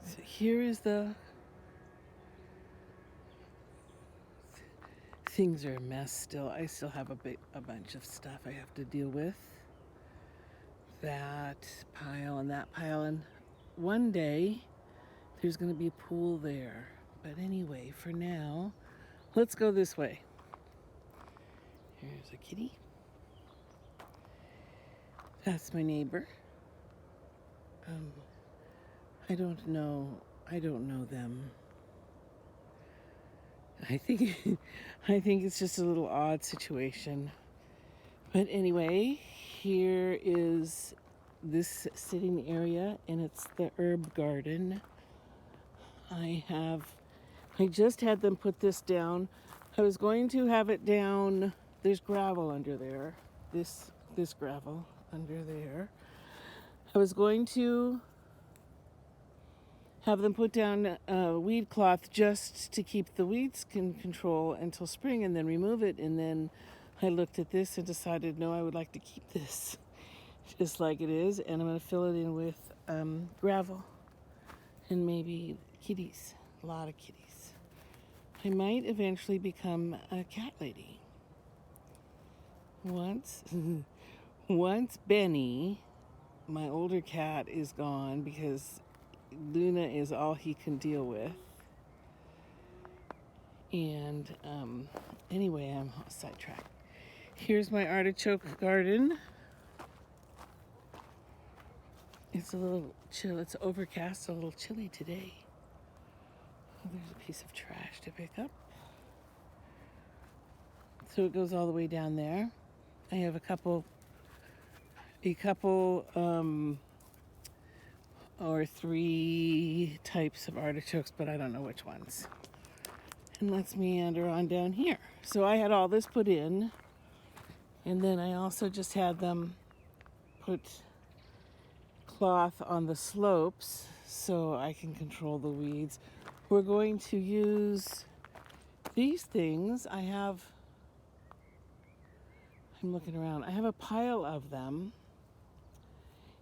So here is the things are a mess still. I still have a bunch of stuff I have to deal with. That pile and that pile, and one day there's going to be a pool there. But anyway, for now, let's go this way. Here's a kitty. That's my neighbor. Um, I don't know. I don't know them. I think I think it's just a little odd situation. But anyway, here is this sitting area, and it's the herb garden. I just had them put this down. I was going to have it down. There's gravel under there. This gravel under there. I was going to have them put down weed cloth just to keep the weeds in control until spring, and then remove it. And then I looked at this and decided, no, I would like to keep this just like it is, and I'm going to fill it in with gravel and maybe kitties, a lot of kitties. I might eventually become a cat lady. Once Benny, my older cat, is gone because Luna is all he can deal with. And anyway, I'm sidetracked. Here's my artichoke garden. It's a little chill. It's overcast, a little chilly today. Oh, there's a piece of trash to pick up. So it goes all the way down there. I have a couple or three types of artichokes, but I don't know which ones. And let's meander on down here. So I had all this put in, and then I also just had them put cloth on the slopes so I can control the weeds. We're going to use these things. I'm looking around. I have a pile of them.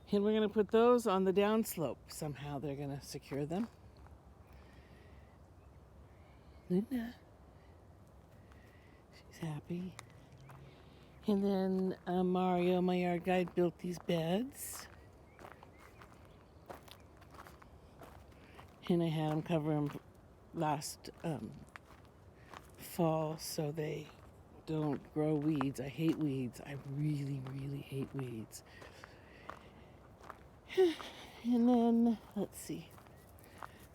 And we're going to put those on the downslope. Somehow they're going to secure them. Luna. She's happy. And then Mario, my yard guide, built these beds. And I had him cover them last fall so they don't grow weeds. I hate weeds. I really, really hate weeds. And then, let's see.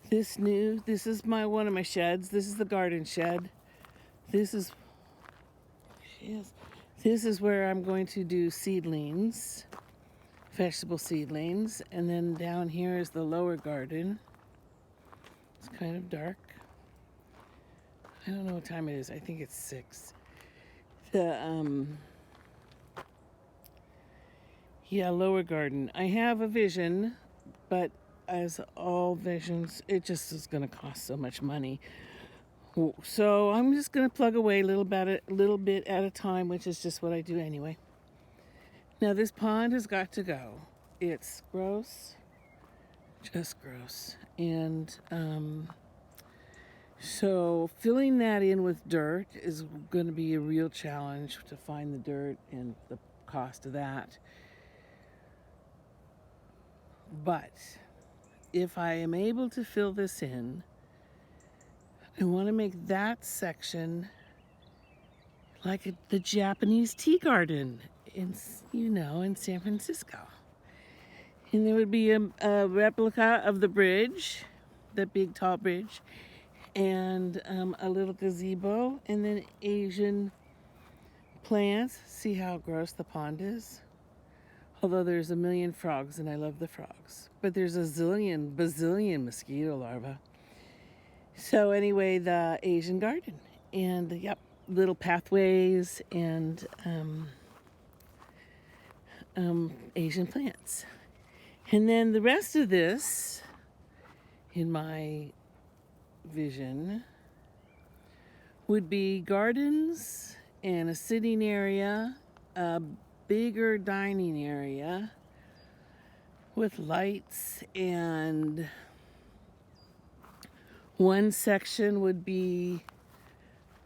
This is one of my sheds. This is the garden shed. This is where I'm going to do seedlings, vegetable seedlings. And then down here is the lower garden. It's kind of dark. I don't know what time it is. I think it's 6. Lower garden. I have a vision, but as all visions, it just is going to cost so much money. So I'm just going to plug away a little bit at a time, which is just what I do anyway. Now this pond has got to go. It's gross, just gross. And so filling that in with dirt is going to be a real challenge to find the dirt and the cost of that. But if I am able to fill this in, I want to make that section like the Japanese tea garden in San Francisco. And there would be a replica of the bridge, the big tall bridge, and a little gazebo, and then Asian plants. See how gross the pond is? Although there's a million frogs, and I love the frogs. But there's a bazillion mosquito larvae. So anyway, the Asian garden. And little pathways and Asian plants. And then the rest of this, in my vision, would be gardens and a sitting area, a bigger dining area with lights and One section would be,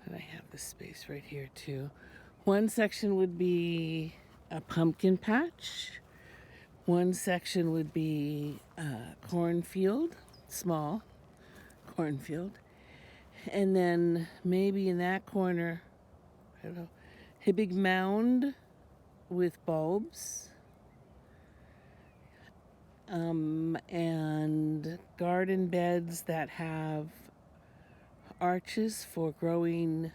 and I have this space right here too. One section would be a pumpkin patch. One section would be a cornfield, small cornfield. And then maybe in that corner, I don't know, a big mound with bulbs. And garden beds that have arches for growing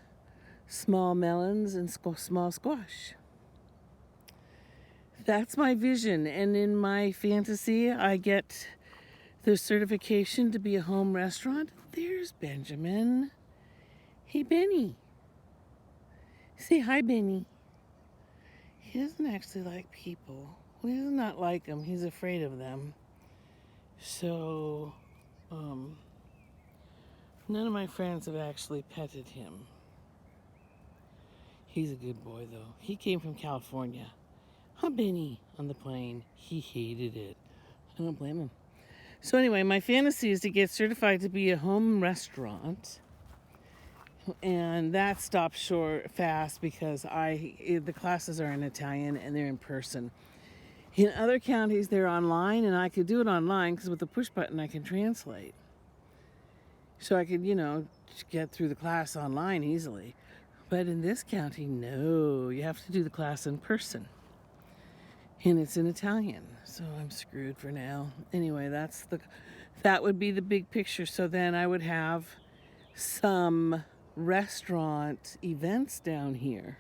small melons and small squash. That's my vision, and in my fantasy, I get the certification to be a home restaurant. There's Benjamin. Hey, Benny. Say hi, Benny. He doesn't actually like people. He does not like them. He's afraid of them. So, none of my friends have actually petted him. He's a good boy, though. He came from California. Huh, Benny, on the plane. He hated it. I don't blame him. So anyway, my fantasy is to get certified to be a home restaurant. And that stopped short fast because the classes are in Italian and they're in person. In other counties, they're online, and I could do it online because with the push button, I can translate. So I could, get through the class online easily. But in this county, no, you have to do the class in person. And it's in Italian, so I'm screwed for now. Anyway, that would be the big picture. So then I would have some restaurant events down here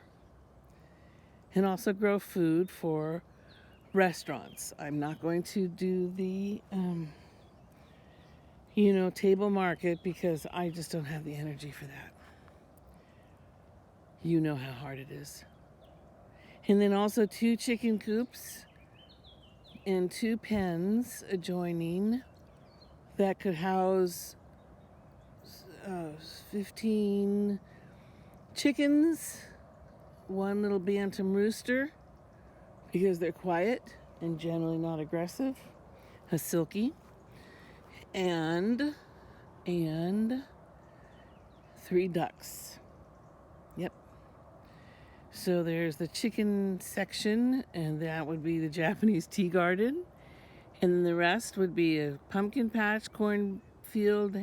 and also grow food for restaurants. I'm not going to do the table market because I just don't have the energy for that. You know how hard it is. And then also 2 chicken coops and 2 pens adjoining that could house 15 chickens, 1 little bantam rooster because they're quiet and generally not aggressive, a silkie, and 3 ducks. Yep. So there's the chicken section, and that would be the Japanese tea garden. And then the rest would be a pumpkin patch, cornfield,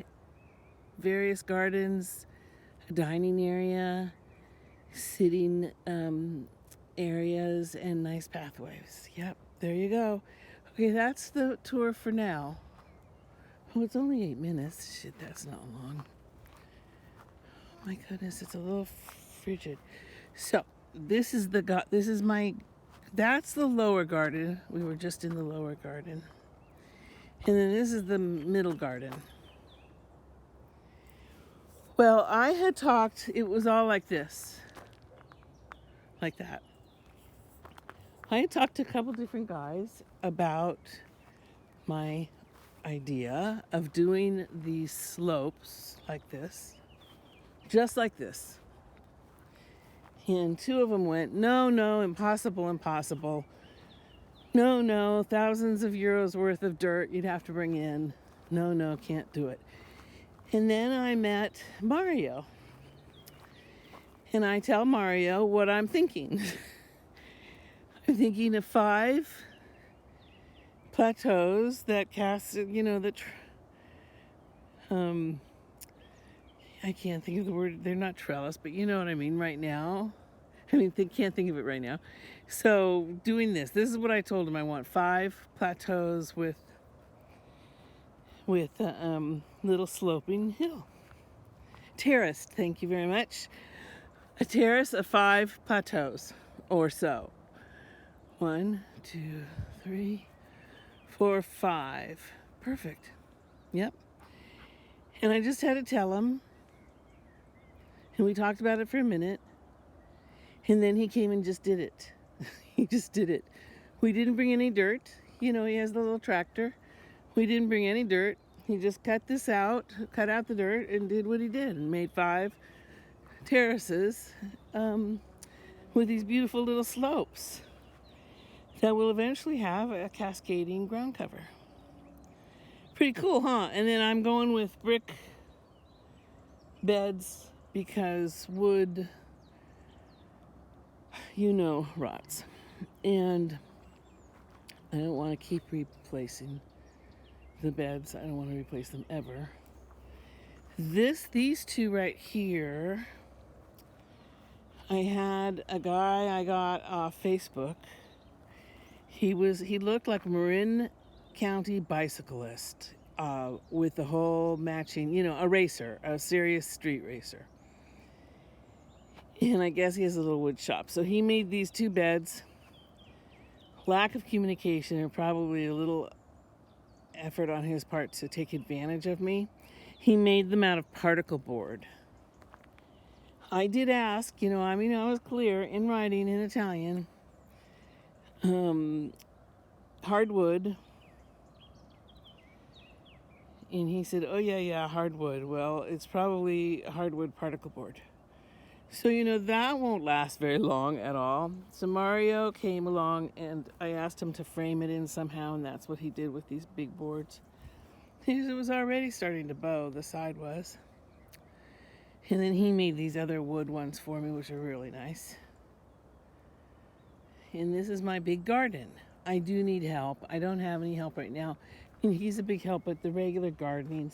various gardens, a dining area, sitting areas, and nice pathways. Yep, there you go. Okay, that's the tour for now. Oh, it's only 8 minutes. Shit, that's not long. Oh my goodness, it's a little frigid. So that's the lower garden. We were just in the lower garden. And then this is the middle garden. Well, I had talked, it was all like this. Like that. I had talked to a couple different guys about my idea of doing these slopes like this. Just like this. And 2 of them went, no, impossible. No, thousands of euros worth of dirt you'd have to bring in. No, can't do it. And then I met Mario. And I tell Mario what I'm thinking. I'm thinking of 5 plateaus that cast, I can't think of the word, they're not trellis, but you know what I mean right now. They can't think of it right now. So doing this is what I told him. I want 5 plateaus with little sloping hill. Terraced, thank you very much. A terrace of 5 plateaus or so. 1, 2, 3, 4, 5. Perfect. Yep. And I just had to tell him. And we talked about it for a minute. And then he came and just did it. He just did it. We didn't bring any dirt. He has the little tractor. We didn't bring any dirt. He just cut out the dirt, and did what he did, and made 5 terraces with these beautiful little slopes that will eventually have a cascading ground cover. Pretty cool, huh? And then I'm going with brick beds because wood, rots. And I don't want to keep replacing the beds. I don't want to replace them ever. These two right here, I had a guy I got off Facebook. He looked like a Marin County bicyclist with the whole matching, a racer, a serious street racer. And I guess he has a little wood shop. So he made these two beds. Lack of communication and probably a little effort on his part to take advantage of me. He made them out of particle board. I did ask, I was clear in writing in Italian. Hardwood. And he said, oh, yeah, hardwood. Well, it's probably hardwood particle board. So, that won't last very long at all. So Mario came along and I asked him to frame it in somehow, and that's what he did with these big boards. It was already starting to bow, the side was. And then he made these other wood ones for me, which are really nice. And this is my big garden. I do need help. I don't have any help right now. And he's a big help at the regular gardening